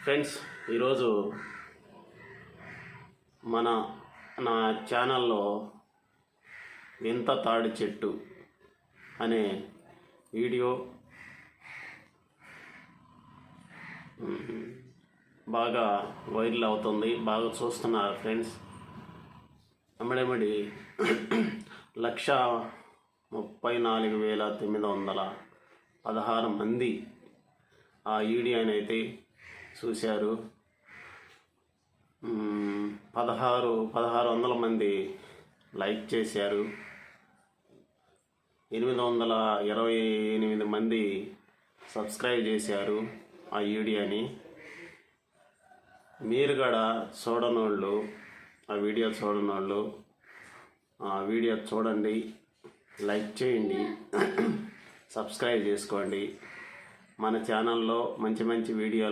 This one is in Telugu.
ఫ్రెండ్స్, ఈరోజు నా ఛానల్లో వింత తాడి చెట్టు అనే వీడియో బాగా వైరల్ అవుతుంది, బాగా చూస్తున్నారు ఫ్రెండ్స్. అమ్మడమడి 134,916 మంది ఆ వీడియోని అయితే చూశారు. 1600 మంది లైక్ చేశారు. 828 మంది సబ్స్క్రైబ్ చేశారు ఆ వీడియోని. మీరు కూడా చూడనోళ్ళు, ఆ వీడియో చూడనోళ్ళు ఆ వీడియో చూడండి, లైక్ చేయండి, సబ్స్క్రైబ్ చేసుకోండి. మన ఛానల్లో మంచి మంచి వీడియోలు